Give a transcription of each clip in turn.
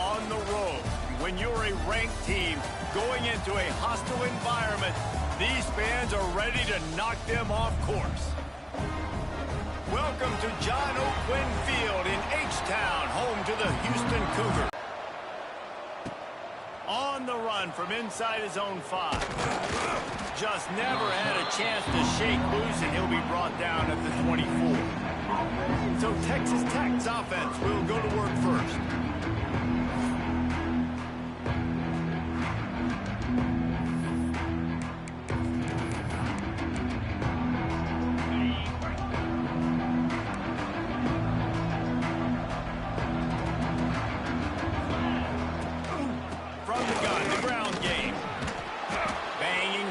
on the road. When you're a ranked team going into a hostile environment, these fans are ready to knock them off course. Welcome to John O. Quinn Field in H-Town, home to the Houston Cougars. On the run from inside his own 5. Just never had a chance to shake loose, and he'll be brought down at the 24. So Texas Tech's offense will go to work first.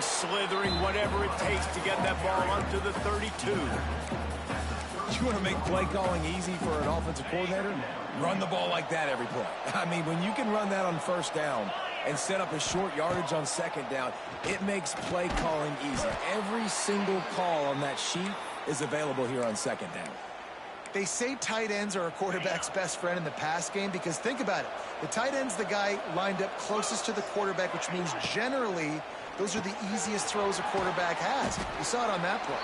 Slithering, whatever it takes to get that ball up to the 32. You want to make play calling easy for an offensive coordinator? Run the ball like that every play. I mean, when you can run that on first down and set up a short yardage on second down, it makes play calling easy. Every single call on that sheet is available here on second down. They say tight ends are a quarterback's best friend in the pass game because think about it. The tight end's the guy lined up closest to the quarterback, which means generally those are the easiest throws a quarterback has. You saw it on that play.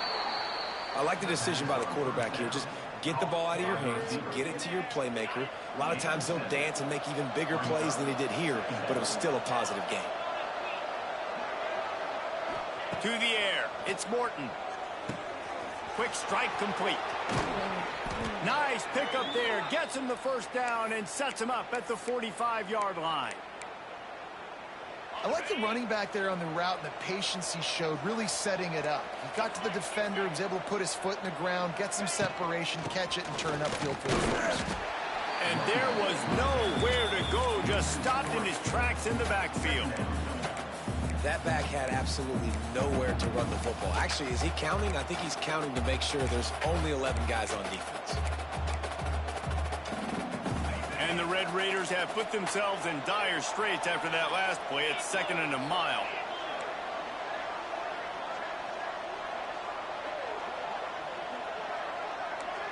I like the decision by the quarterback here. Just get the ball out of your hands, get it to your playmaker. A lot of times they'll dance and make even bigger plays than he did here, but it was still a positive game. To the air, it's Morton. Quick strike complete. Nice pickup there, gets him the first down and sets him up at the 45-yard line. I like the running back there on the route and the patience he showed, really setting it up. He got to the defender, was able to put his foot in the ground, get some separation, catch it, and turn upfield for the first. And there was nowhere to go, just stopped in his tracks in the backfield. That back had absolutely nowhere to run the football. Actually, is he counting? I think he's counting to make sure there's only 11 guys on defense. And the Red Raiders have put themselves in dire straits after that last play. It's 2nd and a mile.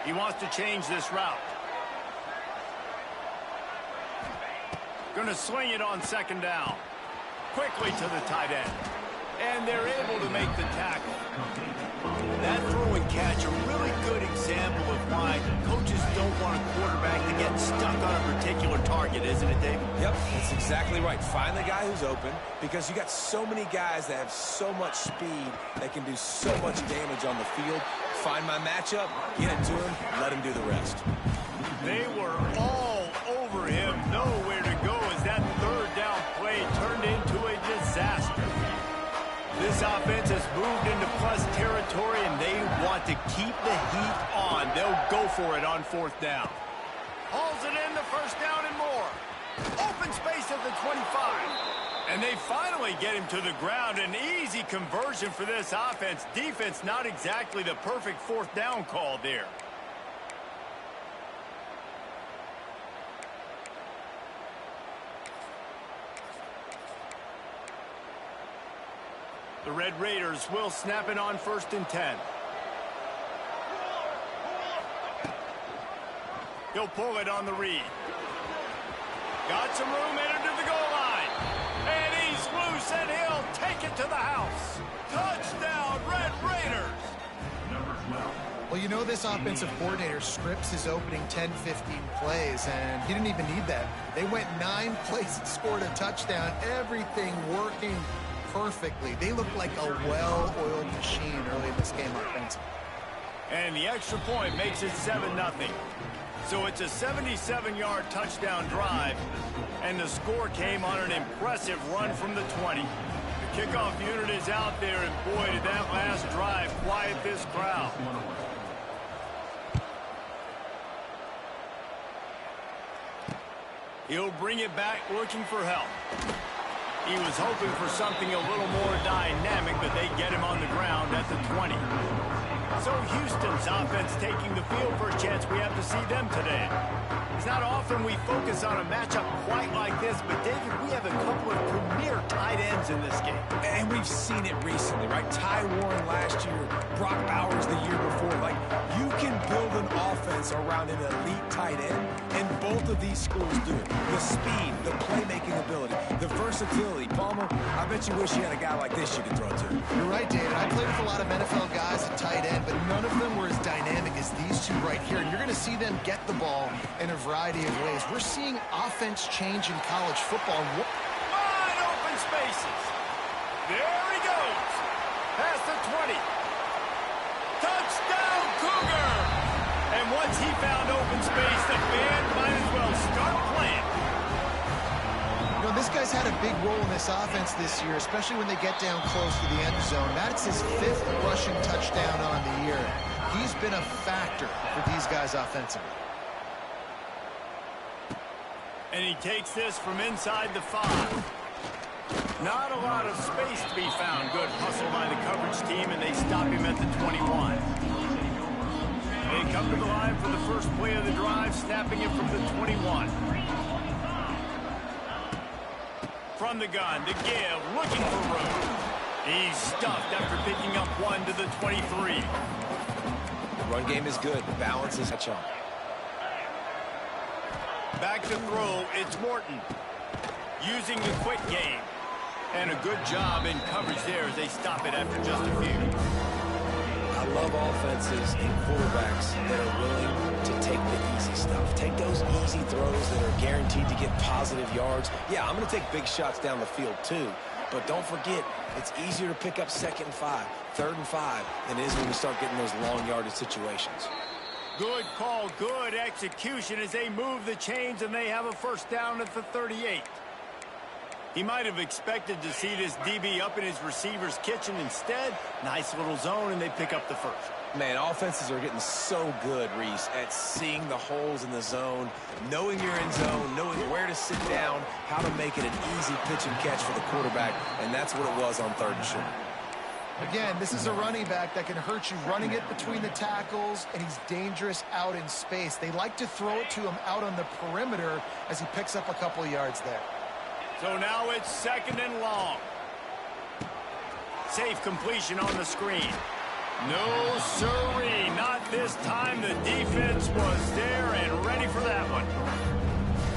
He wants to change this route. Going to sling it on 2nd down. Quickly to the tight end. And they're able to make the tackle. That throw and catch, a really good example of why coaches don't want a quarterback to get stuck on a particular target, isn't it, David? Yep, that's exactly right. Find the guy who's open because you got so many guys that have so much speed that can do so much damage on the field. Find my matchup, get it to him, let him do the rest. They were all over him. Nowhere to go as that 3rd down play turned into a disaster. This offense has moved into plus territory, and they want to keep the heat on. They'll go for it on 4th down. Hauls it in, the first down and more. Open space at the 25. And they finally get him to the ground. An easy conversion for this offense. Defense not exactly the perfect 4th down call there. The Red Raiders will snap it on 1st and 10. He'll pull it on the read. Got some room, entered to the goal line. And he's loose, and he'll take it to the house. Touchdown, Red Raiders. Well, you know this offensive coordinator scripts his opening 10, 15 plays, and he didn't even need that. They went 9 plays and scored a touchdown. Everything working perfectly. They look like a well-oiled machine early in this game offensively. And the extra point makes it 7-0. So it's a 77-yard touchdown drive, and the score came on an impressive run from the 20. The kickoff unit is out there, and boy, did that last drive quiet this crowd. He'll bring it back looking for help. He was hoping for something a little more dynamic, but they get him on the ground at the 20. So Houston's offense taking the field for a chance. We have to see them today. It's not often we focus on a matchup quite like this, but David, we have a couple of premier tight ends in this game. And we we've seen it recently, right? Ty Warren last year, Brock Bowers the year before. Like, you can build an offense around an elite tight end, and both of these schools do it. The speed, the playmaking ability, the versatility. Palmer, I bet you wish you had a guy like this you could throw to. You're right, David. I played with a lot of NFL guys at tight end, but none of them were as dynamic as these two right here. And you're going to see them get the ball in a variety of ways. We're seeing offense change in college football. Wide open spaces. There he goes. Past the 20. Touchdown, Cougar! And once he found open space, the band might as well start playing. You know, this guy's had a big role in this offense this year, especially when they get down close to the end zone. That's his 5th rushing touchdown on the year. He's been a factor for these guys offensively. And he takes this from inside the 5. Not a lot of space to be found. Good hustle by the coverage team, and they stop him at the 21. They come to the line for the first play of the drive, snapping it from the 21. From the gun, to give, looking for room. He's stuffed after picking up one to the 23. The run game is good. The balance is catch on. Back to throw, it's Morton. Using the quick game. And a good job in coverage there as they stop it after just a few. I love offenses and quarterbacks that are willing to take the easy stuff. Take those easy throws that are guaranteed to get positive yards. Yeah, I'm going to take big shots down the field too. But don't forget, it's easier to pick up 2nd and 5, 3rd and 5 than it is when you start getting those long yardage situations. Good call, good execution as they move the chains and they have a first down at the 38. He might have expected to see this DB up in his receiver's kitchen. Instead, nice little zone, and they pick up the first. Man, offenses are getting so good, Reese, at seeing the holes in the zone, knowing you're in zone, knowing where to sit down, how to make it an easy pitch and catch for the quarterback, and that's what it was on 3rd and short. Again, this is a running back that can hurt you running it between the tackles, and he's dangerous out in space. They like to throw it to him out on the perimeter as he picks up a couple of yards there. So now it's 2nd and long. Safe completion on the screen. No siree, not this time. The defense was there and ready for that one.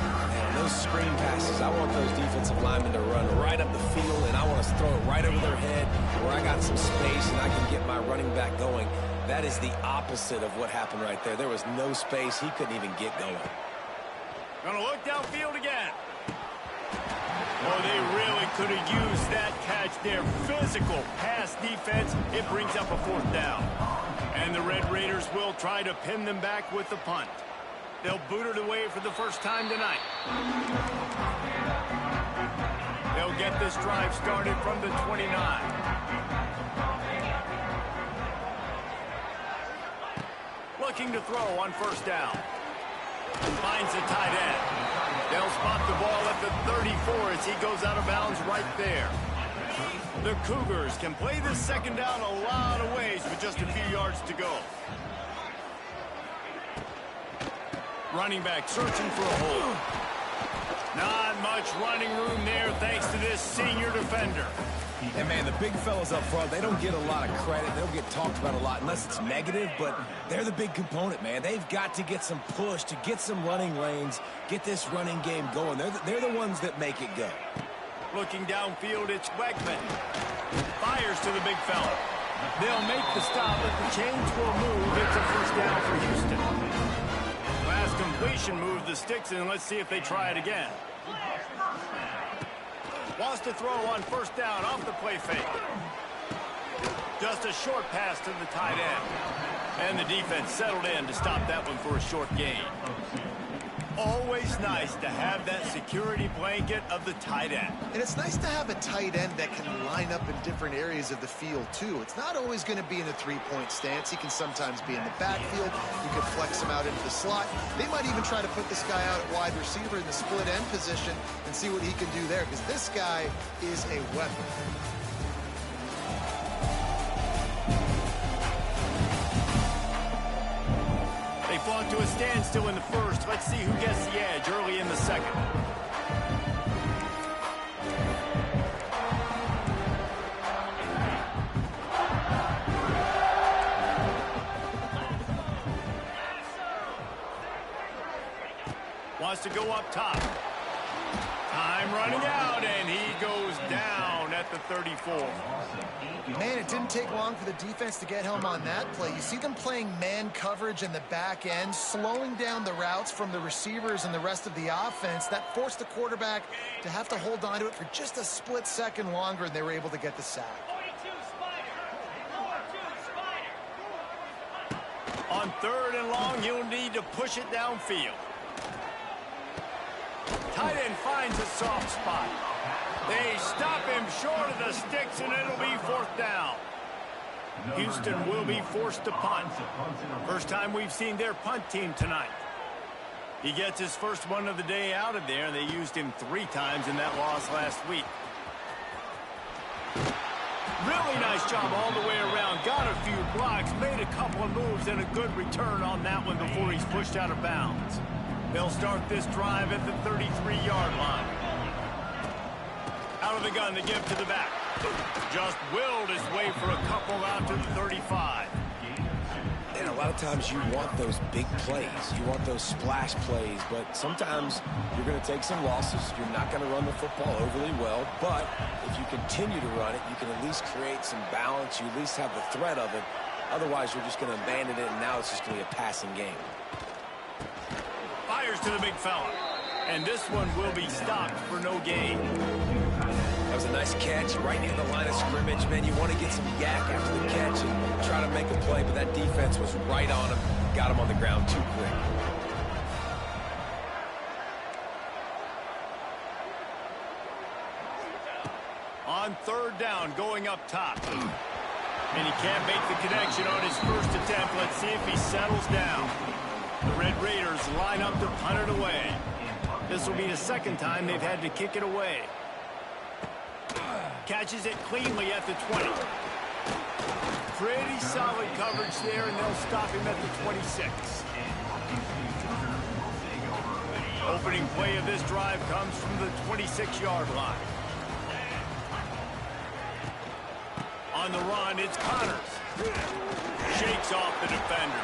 Man, those screen passes, I want those defensive linemen to run right up the field, and I want to throw it right over their head where I got some space and I can get my running back going. That is the opposite of what happened right there. There was no space. He couldn't even get going. Gonna look downfield again. Oh, they really could have used that catch there. Physical pass defense. It brings up a 4th down. And the Red Raiders will try to pin them back with the punt. They'll boot it away for the first time tonight. They'll get this drive started from the 29. Looking to throw on 1st down. Finds the tight end. They'll spot the ball at the 34 as he goes out of bounds right there. The Cougars can play this 2nd down a lot of ways with just a few yards to go. Running back searching for a hole. Not much running room there thanks to this senior defender. And, man, the big fellas up front, they don't get a lot of credit. They don't get talked about a lot unless it's negative, but they're the big component, man. They've got to get some push, to get some running lanes, get this running game going. They're the ones that make it go. Looking downfield, it's Wegman. Fires to the big fella. They'll make the stop, but the chains will move. It's a first down for Houston. Last completion moved the sticks in. Let's see if they try it again. Wants to throw on 1st down off the play fake. Just a short pass to the tight end. And the defense settled in to stop that one for a short gain. Always nice to have that security blanket of the tight end. And it's nice to have a tight end that can line up in different areas of the field, too. It's not always going to be in a 3-point stance. He can sometimes be in the backfield. You can flex him out into the slot. They might even try to put this guy out at wide receiver in the split end position and see what he can do there, because this guy is a weapon. They fought to a standstill in the 1st. Let's see who gets the edge early in the 2nd. has to go up top. Time running out, and he goes down at the 34. Man, it didn't take long for the defense to get home on that play. You see them playing man coverage in the back end, slowing down the routes from the receivers and the rest of the offense. That forced the quarterback to have to hold on to it for just a split second longer, and they were able to get the sack. On 3rd and long, he'll need to push it downfield. Tight end finds a soft spot. They stop him short of the sticks, and it'll be 4th down. Houston will be forced to punt. First time we've seen their punt team tonight. He gets his first one of the day out of there, and they used him 3 times in that loss last week. Really nice job all the way around. Got a few blocks, made a couple of moves, and a good return on that one before he's pushed out of bounds. They'll start this drive at the 33-yard line. Out of the gun, they give to the back. Just willed his way for a couple out to the 35. And a lot of times you want those big plays. You want those splash plays, but sometimes you're going to take some losses. You're not going to run the football overly well, but if you continue to run it, you can at least create some balance. You at least have the threat of it. Otherwise, you're just going to abandon it, and now it's just going to be a passing game. Fires to the big fella. And this one will be stopped for no gain. That was a nice catch right near the line of scrimmage. Man, you want to get some yak after the catch and try to make a play, but that defense was right on him. Got him on the ground too quick. On 3rd down, going up top. And he can't make the connection on his first attempt. Let's see if he settles down. The Red Raiders line up to punt it away. This will be the 2nd time they've had to kick it away. Catches it cleanly at the 20. Pretty solid coverage there, and they'll stop him at the 26. Opening play of this drive comes from the 26-yard line. On the run, it's Connors. Shakes off the defender.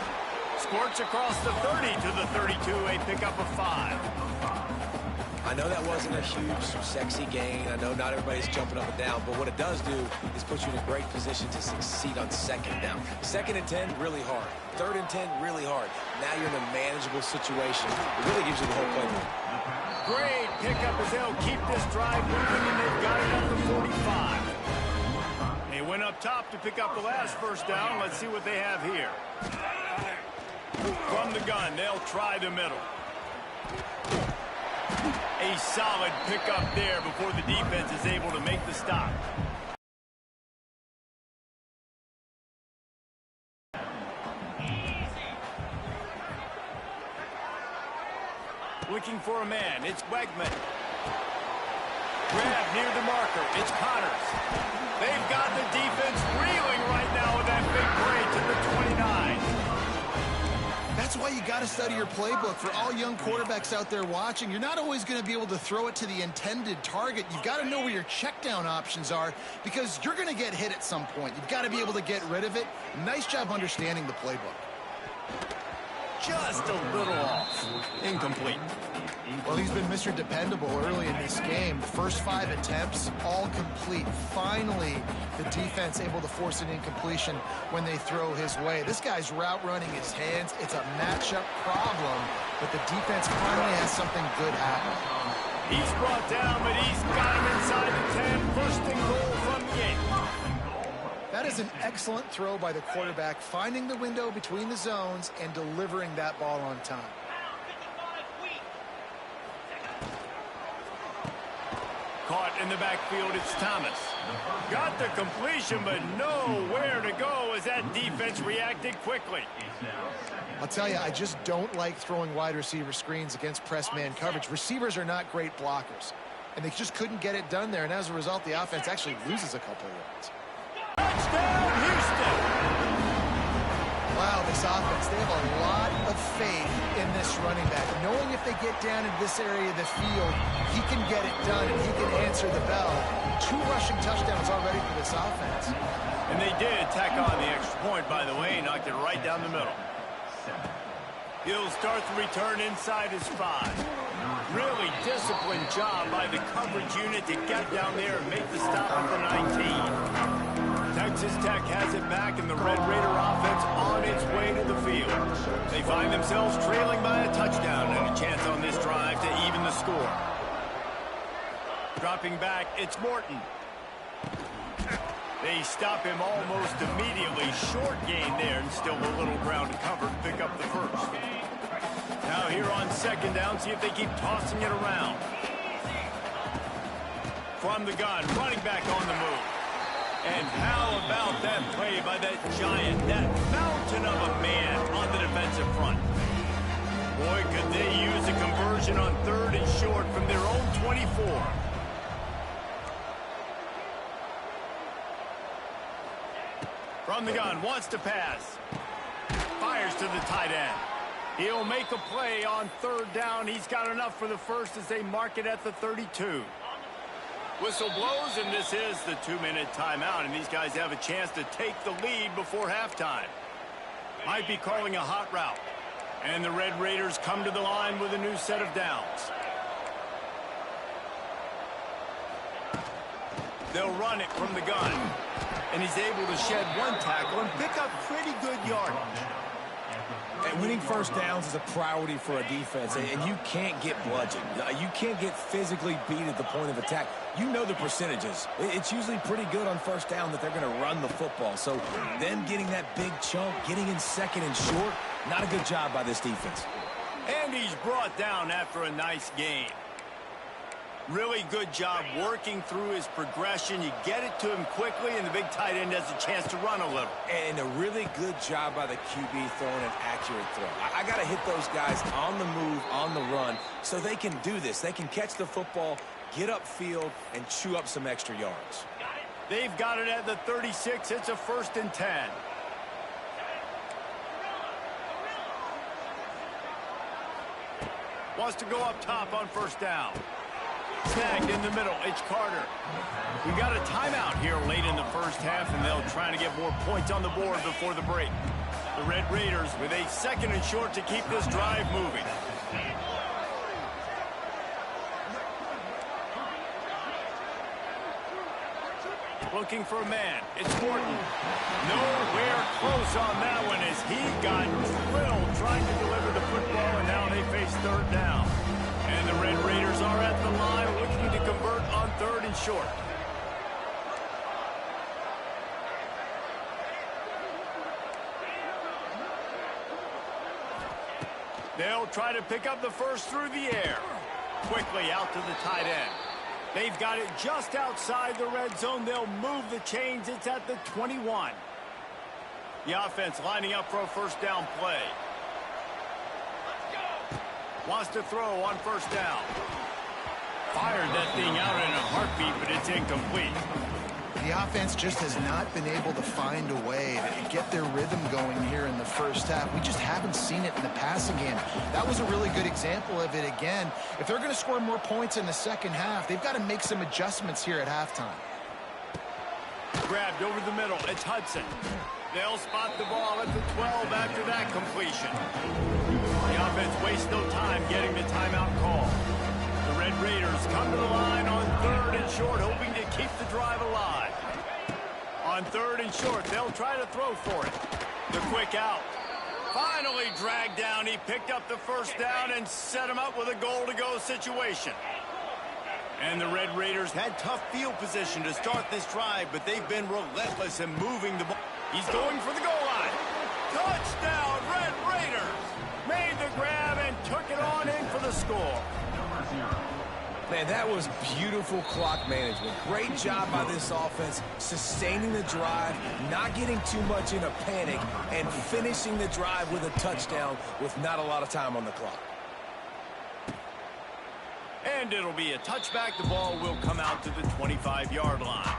Squirts across the 30 to the 32, a pickup of 5. I know that wasn't a huge, sexy gain. I know not everybody's jumping up and down, but what it does do is put you in a great position to succeed on 2nd down. 2nd and 10, really hard. 3rd and 10, really hard. Now you're in a manageable situation. It really gives you the whole playbook. Great pickup as they'll keep this drive moving, and they've got it at the 45. They went up top to pick up the last first down. Let's see what they have here. From the gun, they'll try the middle. A solid pickup there before the defense is able to make the stop. Looking for a man, it's Wegman. Grab near the marker, it's Connors. They've got the defense reeling right now with that big play to the 29. That's why you got to study your playbook. For all young quarterbacks out there watching, you're not always going to be able to throw it to the intended target. You've got to know where your check down options are because you're going to get hit at some point. You've got to be able to get rid of it. Nice job understanding the playbook. Just a little off. Incomplete. Well, he's been Mr. Dependable early in this game. First 5 attempts, all complete. Finally, the defense able to force an incompletion when they throw his way. This guy's route running his hands. It's a matchup problem, but the defense finally has something good happen. He's brought down, but he's got him inside the 10. First and goal from the 8. That is an excellent throw by the quarterback, finding the window between the zones and delivering that ball on time. Caught in the backfield, it's Thomas. Got the completion, but nowhere to go as that defense reacted quickly. I'll tell you, I just don't like throwing wide receiver screens against press man coverage. Receivers are not great blockers, and they just couldn't get it done there, and as a result, the offense actually loses a couple of yards. Touchdown, Houston! Wow, this offense, they have a lot of faith in this running back. Knowing if they get down into this area of the field, he can get it done and he can answer the bell. 2 rushing touchdowns already for this offense. And they did tack on the extra point, by the way, knocked it right down the middle. He'll start the return inside his 5. Really disciplined job by the coverage unit to get down there and make the stop at the 19. Texas Tech has it back, and the Red Raider offense on its way to the field. They find themselves trailing by a touchdown and a chance on this drive to even the score. Dropping back, it's Morton. They stop him almost immediately. Short gain there, and still a little ground to cover to pick up the first. Now here on second down, see if they keep tossing it around. From the gun, running back on the move. And how about that play by that giant, that mountain of a man on the defensive front. Boy, could they use a conversion on third and short from their own 24. From the gun, wants to pass. Fires to the tight end. He'll make a play on third down. He's got enough for the first as they mark it at the 32. Whistle blows, and this is the 2-minute timeout, and these guys have a chance to take the lead before halftime. Might be calling a hot route. And the Red Raiders come to the line with a new set of downs. They'll run it from the gun. And he's able to shed one tackle and pick up pretty good yardage. And winning first downs is a priority for a defense, and you can't get bludgeoned. You can't get physically beat at the point of attack. You know the percentages. It's usually pretty good on first down that they're going to run the football. So them getting that big chunk, getting in second and short, not a good job by this defense. And he's brought down after a nice game. Really good job working through his progression. You get it to him quickly, and the big tight end has a chance to run a little. And a really good job by the QB throwing an accurate throw. I got to hit those guys on the move, on the run, so they can do this. They can catch the football, get upfield, and chew up some extra yards. They've got it at the 36. It's a 1st and 10. Wants to go up top on first down. Snagged in the middle. It's Carter. We've got a timeout here late in the first half, and they'll try to get more points on the board before the break. The Red Raiders with a 2nd and short to keep this drive moving. Looking for a man. It's Morton. Nowhere close on that one as he got drilled trying to deliver the football, and now they face third down. And the Red Raiders are at the line looking to convert on 3rd and short. They'll try to pick up the first through the air. Quickly out to the tight end. They've got it just outside the red zone. They'll move the chains. It's at the 21. The offense lining up for a first down play. Wants to throw on first down. Fired that thing out in a heartbeat, but it's incomplete. The offense just has not been able to find a way to get their rhythm going here in the first half. We just haven't seen it in the passing game. That was a really good example of it again. If they're going to score more points in the second half, they've got to make some adjustments here at halftime. Grabbed over the middle. It's Hudson. They'll spot the ball at the 12 after that completion. The offense wastes no time getting the timeout call. The Red Raiders come to the line on 3rd and short, hoping to keep the drive alive. On 3rd and short, they'll try to throw for it. The quick out. Finally dragged down. He picked up the first down and set him up with a goal-to-go situation. And the Red Raiders had tough field position to start this drive, but they've been relentless in moving the ball. He's going for the goal line. Touchdown, Red Raiders! Made the grab and took it on in for the score. Man, that was beautiful clock management. Great job by this offense, sustaining the drive, not getting too much in a panic, and finishing the drive with a touchdown with not a lot of time on the clock. And it'll be a touchback. The ball will come out to the 25-yard line.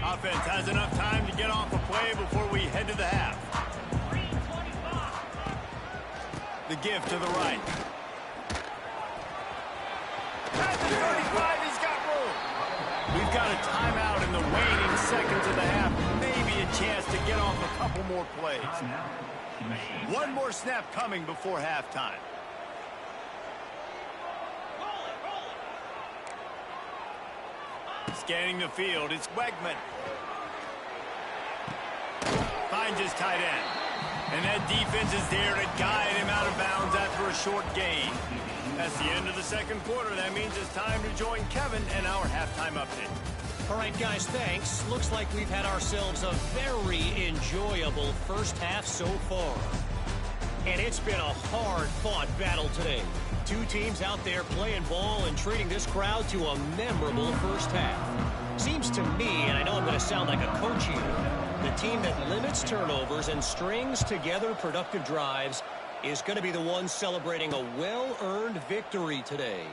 Offense has enough time to get off a play before we head to the half. The give to the right. At the 35, he's got room. We've got a timeout in the waning seconds of the half. Maybe a chance to get off a couple more plays. One more snap coming before halftime. Scanning the field, it's Wegman. Finds his tight end. And that defense is there to guide him out of bounds after a short gain. That's the end of the second quarter. That means it's time to join Kevin and our halftime update. All right, guys, thanks. Looks like we've had ourselves a very enjoyable first half so far. And it's been a hard-fought battle today. Two teams out there playing ball and treating this crowd to a memorable first half. Seems to me, and I know I'm going to sound like a coach here, the team that limits turnovers and strings together productive drives is going to be the one celebrating a well-earned victory today.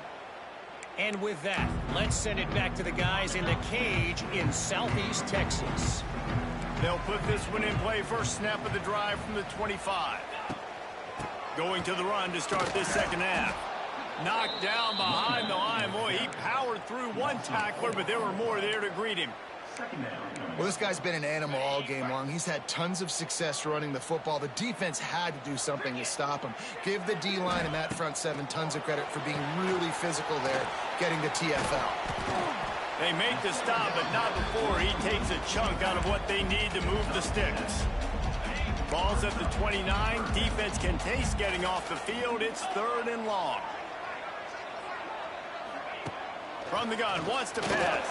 And with that, let's send it back to the guys in the cage in Southeast Texas. They'll put this one in play. First snap of the drive from the 25. Going to the run to start this second half. Knocked down behind the line. Boy, he powered through one tackler, but there were more there to greet him. Well, this guy's been an animal all game long. He's had tons of success running the football. The defense had to do something to stop him. Give the D-line and that front seven tons of credit for being really physical there, getting the TFL. They make the stop, but not before he takes a chunk out of what they need to move the sticks. Ball's at the 29. Defense can taste getting off the field. It's 3rd and long. From the gun, wants to pass.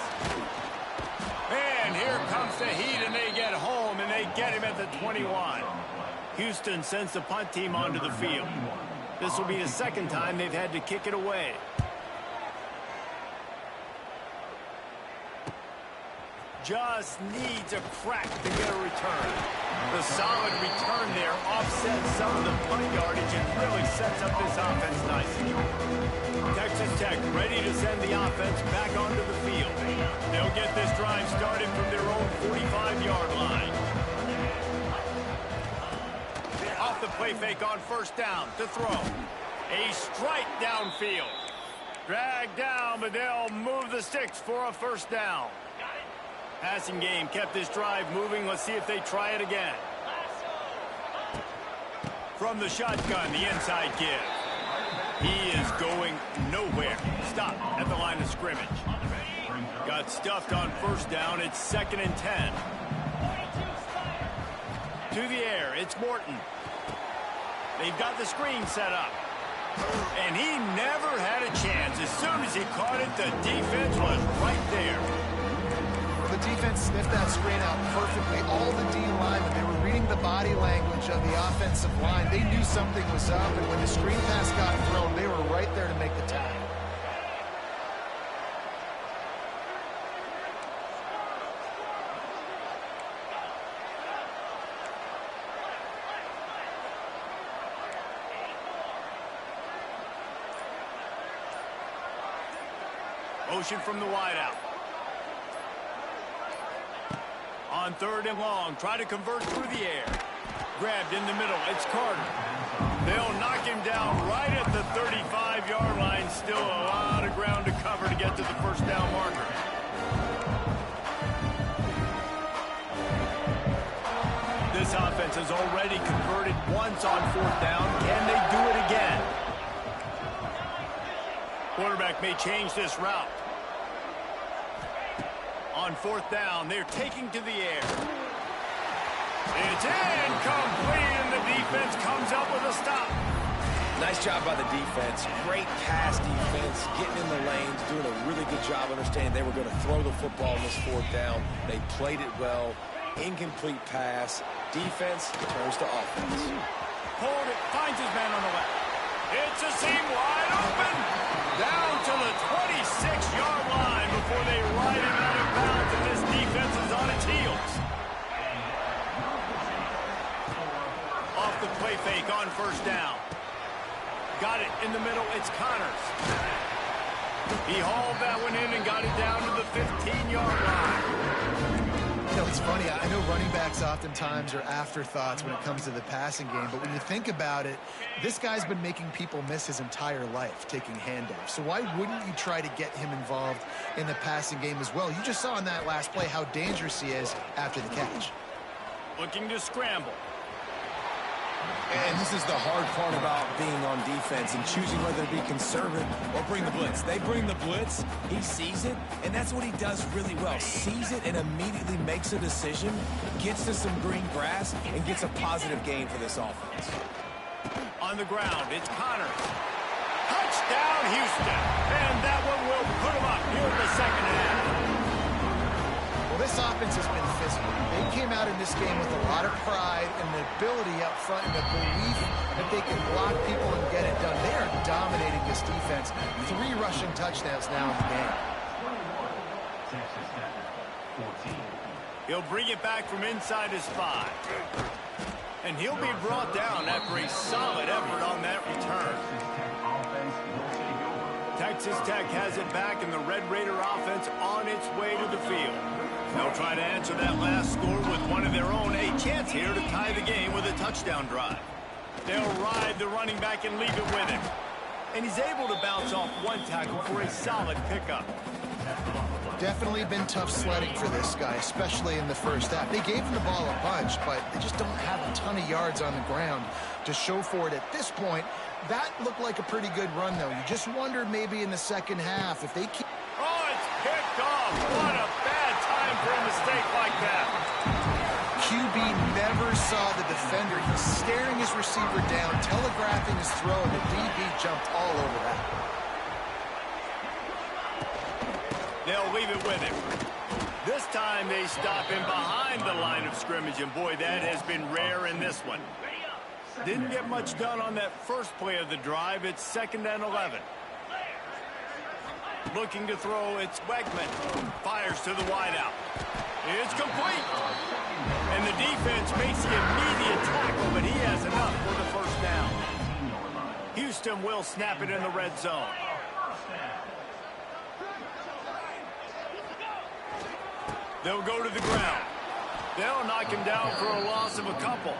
And here comes the heat, and they get home, and they get him at the 21. Houston sends the punt team onto the field. This will be the second time they've had to kick it away. Just needs a crack to get a return. The solid return there offsets some of the punt yardage and really sets up this offense nicely. Texas Tech ready to send the offense back onto the field. They'll get this drive started from their own 45-yard line. Off the play fake on first down to throw. A strike downfield. Dragged down, but they'll move the sticks for a first down. Passing game kept this drive moving. Let's see if they try it again. From the shotgun, the inside give. He is going nowhere. Stop at the line of scrimmage. Got stuffed on first down. It's 2nd and 10. To the air, it's Morton. They've got the screen set up. And he never had a chance. As soon as he caught it, the defense was right there. The defense sniffed that screen out perfectly. All the D linemen, they were reading the body language of the offensive line. They knew something was up, and when the screen pass got thrown, they were right there to make the tackle. Motion from the wideout. On 3rd and long, try to convert through the air. Grabbed in the middle, it's Carter. They'll knock him down right at the 35-yard line. Still a lot of ground to cover to get to the first down marker. This offense has already converted once on 4th down. Can they do it again? Quarterback may change this route. On 4th down, they're taking to the air. It's incomplete, and the defense comes up with a stop. Nice job by the defense. Great pass defense, getting in the lanes, doing a really good job understanding they were going to throw the football on this 4th down. They played it well. Incomplete pass. Defense turns to offense. Hold it, finds his man on the left. It's a seam wide open. Down to the 26-yard line before they ride him out of bounds, and this defense is on its heels. Off the play fake on first down. Got it in the middle, it's Connors. He hauled that one in and got it down to the 15-yard line. You know, it's funny. I know running backs oftentimes are afterthoughts when it comes to the passing game, but when you think about it, this guy's been making people miss his entire life taking handoffs. So why wouldn't you try to get him involved in the passing game as well? You just saw in that last play how dangerous he is after the catch. Looking to scramble. And this is the hard part about being on defense and choosing whether to be conservative or bring the blitz. They bring the blitz, he sees it, and that's what he does really well. Sees it and immediately makes a decision, gets to some green grass, and gets a positive gain for this offense. On the ground, it's Connors. Touchdown, Houston. And that one will put him up here in the second half. Well, this offense has been physical. They came out in this game with a lot of pride and the ability up front and the belief that they can block people and get it done. They are dominating this defense. 3 rushing touchdowns now in the game. He'll bring it back from inside his 5. And he'll be brought down after a solid effort on that return. Texas Tech has it back, and the Red Raider offense on its way to the field. They'll try to answer that last score with one of their own. A chance here to tie the game with a touchdown drive. They'll ride the running back and leave it with him. And he's able to bounce off one tackle for a solid pickup. Definitely been tough sledding for this guy, especially in the first half. They gave him the ball a bunch, but they just don't have a ton of yards on the ground to show for it at this point. That looked like a pretty good run, though. You just wonder maybe in the second half if they keep... Oh, it's picked off. What a bad time for a mistake like that. QB never saw the defender. He's staring his receiver down, telegraphing his throw, and the DB jumped all over that. They'll leave it with him. This time they stop him behind the line of scrimmage, and boy, that has been rare in this one. Didn't get much done on that first play of the drive. It's 2nd and 11. Looking to throw, it's Wegman. Fires to the wideout. It's complete. And the defense makes the immediate tackle, but he has enough for the first down. Houston will snap it in the red zone. They'll go to the ground. They'll knock him down for a loss of a couple.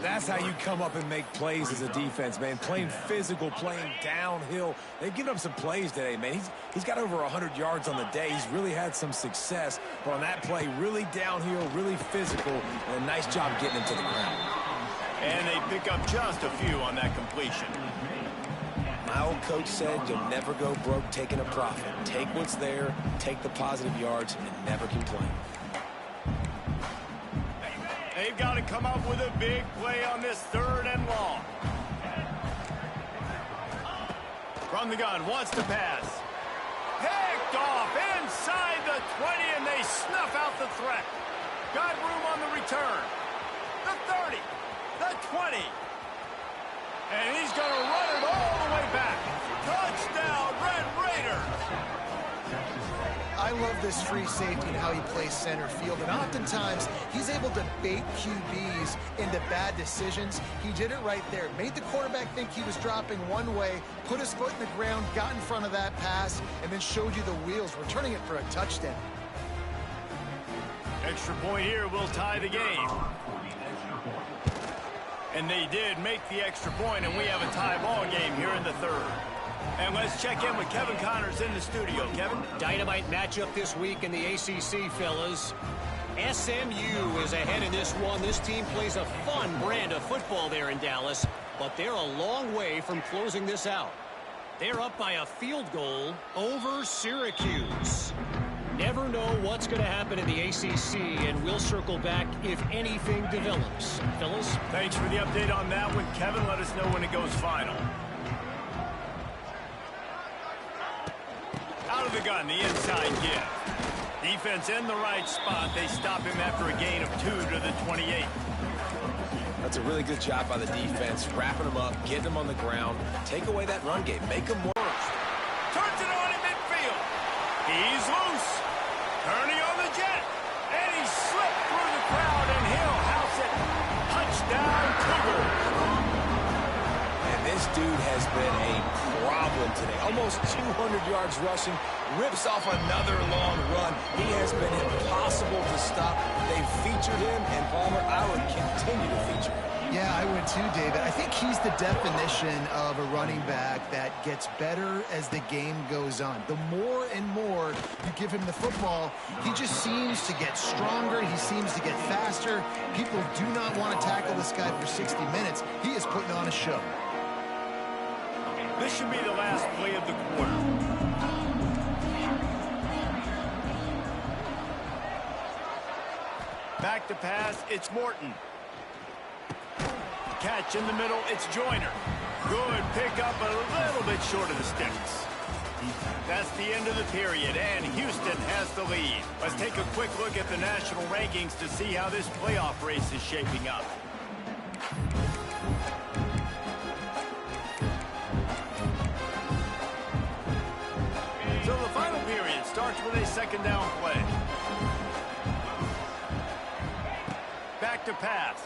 That's how you come up and make plays as a defense, man. Playing physical, playing downhill. They've given up some plays today, man. He's got over 100 yards on the day. He's really had some success. But on that play, really downhill, really physical, and a nice job getting him to the ground. And they pick up just a few on that completion. My old coach said you'll never go broke taking a profit. Take what's there, take the positive yards, and never complain. They've got to come up with a big play on this 3rd and long. From the gun, wants to pass. Picked off inside the 20, and they snuff out the threat. Got room on the return. The 30, the 20. And he's going to run it all the way back. Touchdown, Red Raiders. I love this free safety and how he plays center field. And oftentimes, he's able to bait QBs into bad decisions. He did it right there. Made the quarterback think he was dropping one way, put his foot in the ground, got in front of that pass, and then showed you the wheels, returning it for a touchdown. Extra point here will tie the game. And they did make the extra point, and we have a tie ball game here in the 3rd. And let's check in with Kevin Connors in the studio. Kevin? Dynamite matchup this week in the ACC, fellas. SMU is ahead in this one. This team plays a fun brand of football there in Dallas, but they're a long way from closing this out. They're up by a field goal over Syracuse. Never know what's going to happen in the ACC, and we'll circle back if anything develops. Fellas? Thanks for the update on that one, Kevin. Let us know when it goes final. Out of the gun, the inside give. Defense in the right spot. They stop him after a gain of 2 to the 28. That's a really good job by the defense, wrapping them up, getting them on the ground. Take away that run game. Make them work. Turns it on in midfield. He's loose. Turning on the jet. And he slipped through the crowd, and he'll house it. Touchdown, Cougars. And this dude has been a problem him today. Almost 200 yards rushing, rips off another long run. He has been impossible to stop. They've featured him, and Palmer, I would continue to feature him. Yeah, I would too, David. I think he's the definition of a running back that gets better as the game goes on. The more and more you give him the football, he just seems to get stronger. He seems to get faster. People do not want to tackle this guy for 60 minutes. He is putting on a show. This should be the last play of the quarter. Back to pass, it's Morton. Catch in the middle, it's Joyner. Good pickup, a little bit short of the sticks. That's the end of the period, and Houston has the lead. Let's take a quick look at the national rankings to see how this playoff race is shaping up. So the final period starts with a second down play. Back to pass.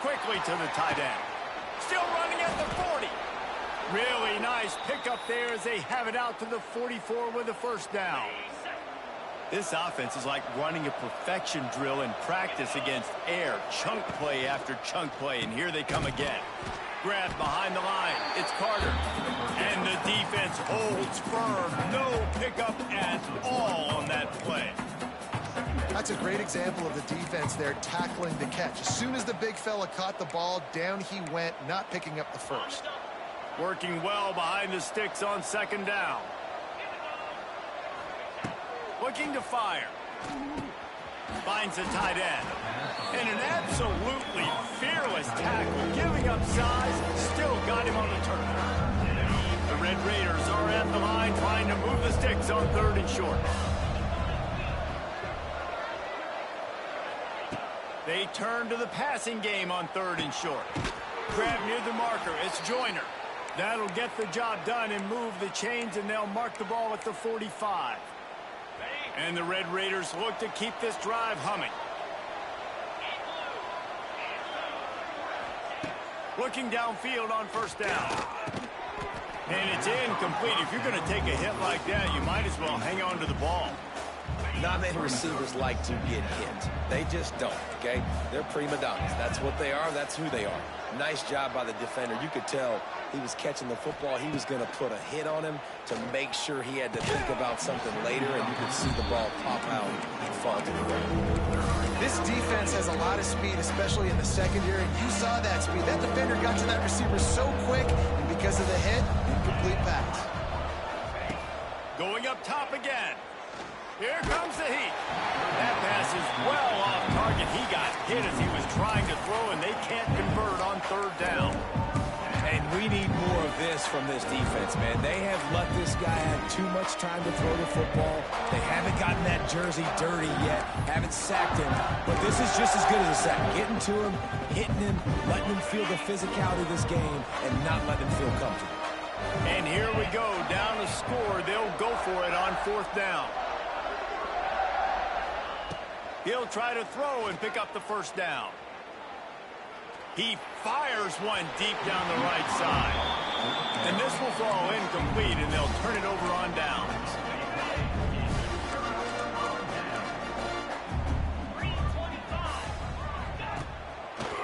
Quickly to the tight end. Still running at the 40. Really nice pickup there as they have it out to the 44 with a first down. This offense is like running a perfection drill in practice against air. Chunk play after chunk play, and here they come again. Grab behind the line. It's Carter. And the defense holds firm. No pickup at all on that play. That's a great example of the defense there tackling the catch. As soon as the big fella caught the ball, down he went, not picking up the first. Working well behind the sticks on second down. Looking to fire. Finds a tight end. And an absolutely fearless tackle. Giving up size, still got him on the turn. The Red Raiders are at the line trying to move the sticks on third and short. They turn to the passing game on third and short. Grab near the marker. It's Joyner. That'll get the job done and move the chains, and they'll mark the ball at the 45. And the Red Raiders look to keep this drive humming. Looking downfield on first down. And it's incomplete. If you're going to take a hit like that, you might as well hang on to the ball. Not many receivers like to get hit. They just don't, okay? They're prima donnas. That's what they are. That's who they are. Nice job by the defender. You could tell he was catching the football. He was going to put a hit on him to make sure he had to think about something later, and you could see the ball pop out and fall to the ground. This defense has a lot of speed, especially in the secondary. You saw that speed. That defender got to that receiver so quick, and because of the hit, incomplete pass. Going up top again. Here comes the heat. That pass is well off target. He got hit as he was trying to throw, and they can't convert on third down. And we need more of this from this defense, man. They have let this guy have too much time to throw the football. They haven't gotten that jersey dirty yet, haven't sacked him. But this is just as good as a sack. Getting to him, hitting him, letting him feel the physicality of this game, and not letting him feel comfortable. And here we go, down to score. They'll go for it on fourth down. He'll try to throw and pick up the first down. He fires one deep down the right side. And this will fall incomplete, and they'll turn it over on downs.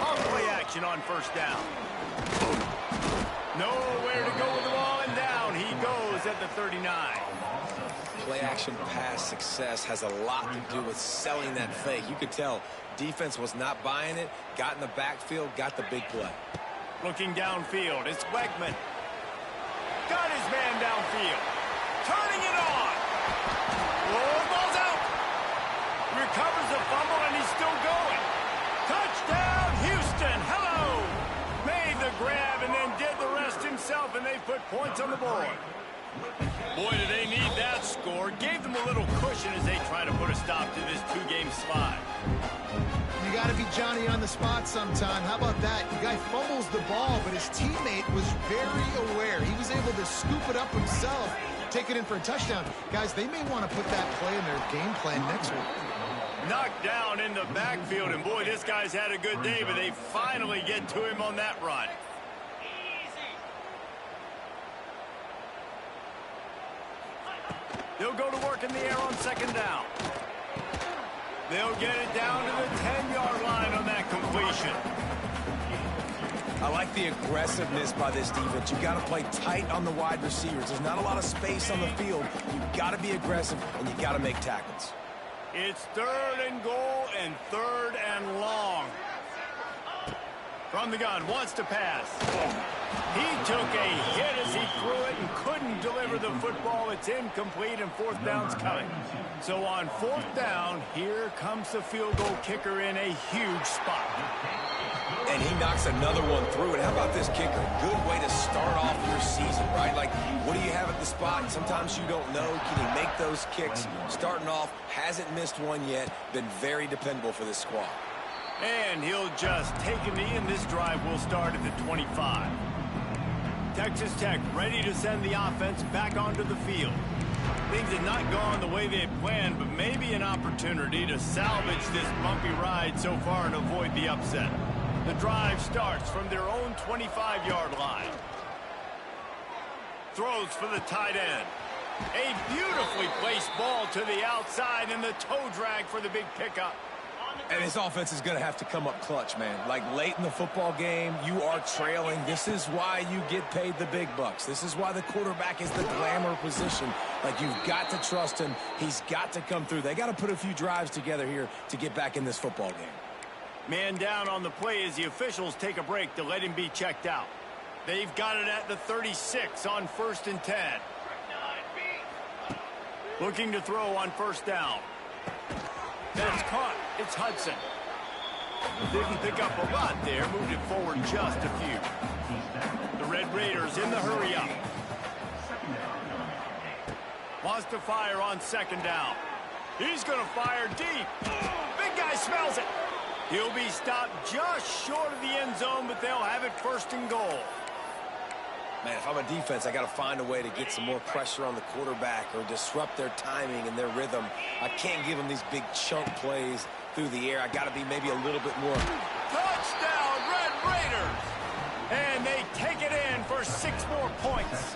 On play action on first down. Nowhere to go with the ball, and down he goes at the 39. Play-action pass success has a lot to do with selling that fake. You could tell defense was not buying it, got in the backfield, got the big play. Looking downfield, it's Wegman. Got his man downfield. Turning it on. Oh, ball's out. Recovers the fumble, and he's still going. Touchdown, Houston. Hello. Made the grab and then did the rest himself, and they put points on the board. Boy, do they need that score. Gave them a little cushion as they try to put a stop to this two-game slide. You got to be Johnny on the spot sometime. How about that? The guy fumbles the ball, but his teammate was very aware. He was able to scoop it up himself, take it in for a touchdown. Guys, they may want to put that play in their game plan next week. Knocked down in the backfield, and boy, this guy's had a good day, but they finally get to him on that run. They'll go to work in the air on second down. They'll get it down to the 10-yard line on that completion. I like the aggressiveness by this defense. You got to play tight on the wide receivers. There's not a lot of space on the field. You got to be aggressive, and you got to make tackles. It's 3rd and goal and 3rd and long. From the gun, wants to pass. He took a hit as he threw it and couldn't deliver the football. It's incomplete, and 4th down's coming. So on 4th down, here comes the field goal kicker in a huge spot. And he knocks another one through. And how about this kicker? Good way to start off your season, right? Like, what do you have at the spot? Sometimes you don't know. Can he make those kicks? Starting off, hasn't missed one yet. Been very dependable for this squad. And he'll just take a knee, and this drive will start at the 25. Texas Tech ready to send the offense back onto the field. Things have not gone the way they had planned, but maybe an opportunity to salvage this bumpy ride so far and avoid the upset. The drive starts from their own 25-yard line. Throws for the tight end. A beautifully placed ball to the outside, and the toe drag for the big pickup. And this offense is going to have to come up clutch, man. Like, late in the football game, you are trailing. This is why you get paid the big bucks. This is why the quarterback is the glamour position. Like, you've got to trust him. He's got to come through. They got to put a few drives together here to get back in this football game. Man down on the play as the officials take a break to let him be checked out. They've got it at the 36 on 1st and 10. Looking to throw on 1st down. That's caught. It's Hudson. Didn't pick up a lot there. Moved it forward just a few. The Red Raiders in the hurry up. Wants to fire on 2nd down. He's going to fire deep. Big guy smells it. He'll be stopped just short of the end zone, but they'll have it 1st and goal. Man, if I'm a defense, I got to find a way to get some more pressure on the quarterback or disrupt their timing and their rhythm. I can't give them these big chunk plays through the air. I got to be maybe a little bit more. Touchdown, Red Raiders! And they take it in for 6 more points.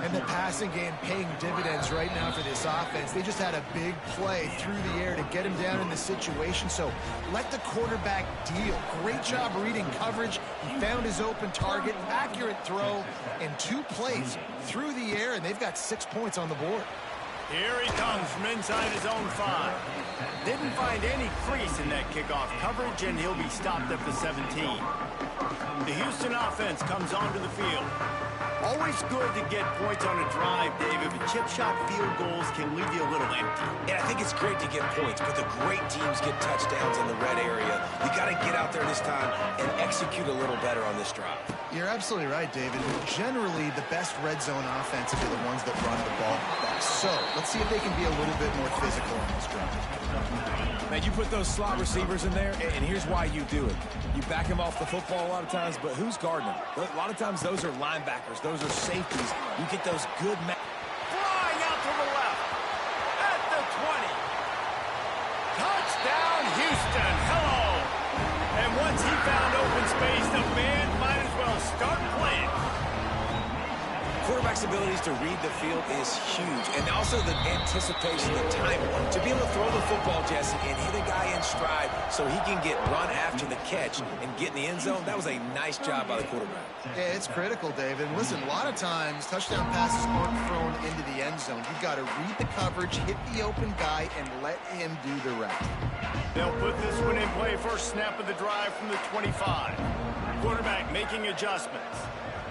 And the passing game paying dividends right now for this offense. They just had a big play through the air to get him down in the situation. So let the quarterback deal. Great job reading coverage. He found his open target, accurate throw, and 2 plays through the air, and they've got 6 points on the board. Here he comes from inside his own 5. Didn't find any crease in that kickoff coverage, and he'll be stopped at the 17. The Houston offense comes onto the field. Always good to get points on a drive, David, but chip shot field goals can leave you a little empty. And I think it's great to get points, but the great teams get touchdowns in the red area. You got to get out there this time and execute a little better on this drive. You're absolutely right, David. Generally, the best red zone offenses are the ones that run the ball best. So let's see if they can be a little bit more physical on this drive. Man, you put those slot receivers in there, and here's why you do it. You back them off the football a lot of times, but who's guarding them? A lot of times those are linebackers. Those are safeties. You get those good flying out to the left at the 20. Touchdown, Houston. Hello. And once he found open space, the band might as well start playing. Quarterback's abilities to read the field is huge, and also the anticipation, the time to be able to throw the football, Jesse, and hit a guy in stride so he can get run after the catch and get in the end zone. That was a nice job by the quarterback. Yeah, it's critical, David. Listen, a lot of times touchdown passes aren't thrown into the end zone. You've got to read the coverage, hit the open guy, and let him do the rest. They'll put this one in play. First snap of the drive from the 25. Quarterback making adjustments.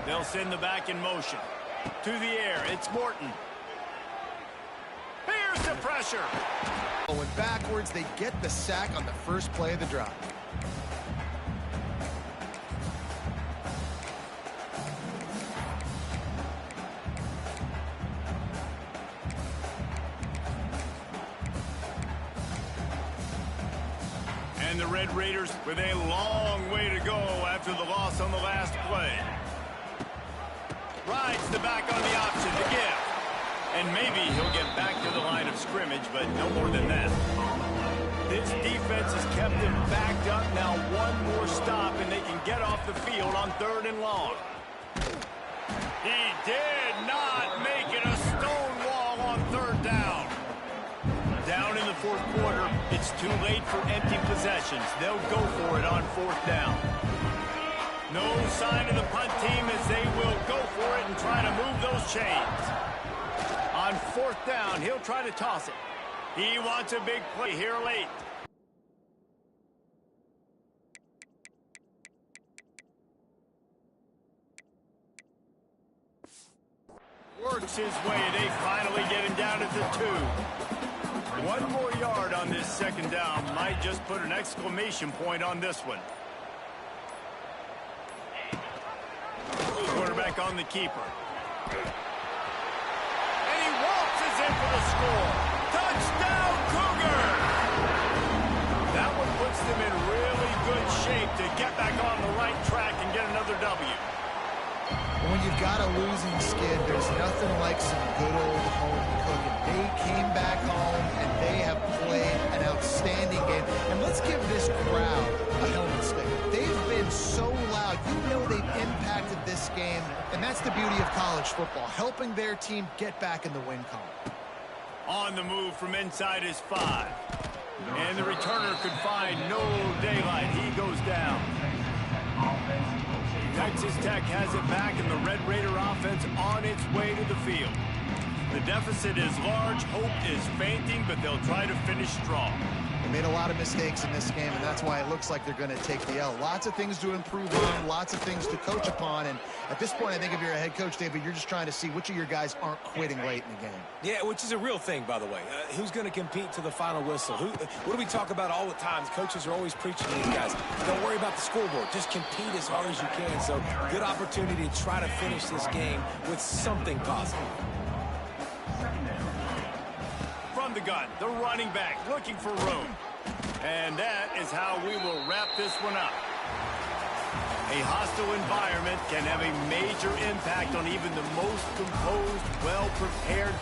They'll send the back in motion. To the air, it's Morton. Here's the pressure. Going backwards, they get the sack on the first play of the drive. And the Red Raiders with a long way to go after the loss on the last play. Rides the back on the option to give. And maybe he'll get back to the line of scrimmage, but no more than that. This defense has kept him backed up. Now one more stop, and they can get off the field on 3rd and long. He did not make it a stone wall too late for empty possessions. They'll go for it on 4th down. No sign of the punt team as they will go for it and try to move those chains. On 4th down, he'll try to toss it. He wants a big play here late. Works his way. They finally get him down at the 2. 1 more yard on this 2nd down. Might just put an exclamation point on this one. Quarterback on the keeper. And he waltzes in for the score. Touchdown, Cougar! That one puts them in really good shape to get back on the right track and get another W. When you've got a losing skid, there's nothing like some good old home cooking. They came back home, and they have played an outstanding game. And let's give this crowd a helmet stick. They've been so loud. You know they've impacted this game, and that's the beauty of college football, helping their team get back in the win column. On the move from inside his 5. And the returner could find no daylight. He goes down. Texas Tech has it back, and the Red Raider offense on its way to the field. The deficit is large, hope is fainting, but they'll try to finish strong. They made a lot of mistakes in this game, and that's why it looks like they're going to take the L. Lots of things to improve on, lots of things to coach upon, and at this point, I think if you're a head coach, David, you're just trying to see which of your guys aren't quitting late in the game. Yeah, which is a real thing, by the way. Who's going to compete to the final whistle? What do we talk about all the time? Coaches are always preaching to these guys. Don't worry about the scoreboard. Just compete as hard as you can. So, good opportunity to try to finish this game with something positive. From the gun, the running back looking for room. And that is how we will wrap this one up. A hostile environment can have a major impact on even the most composed, well-prepared.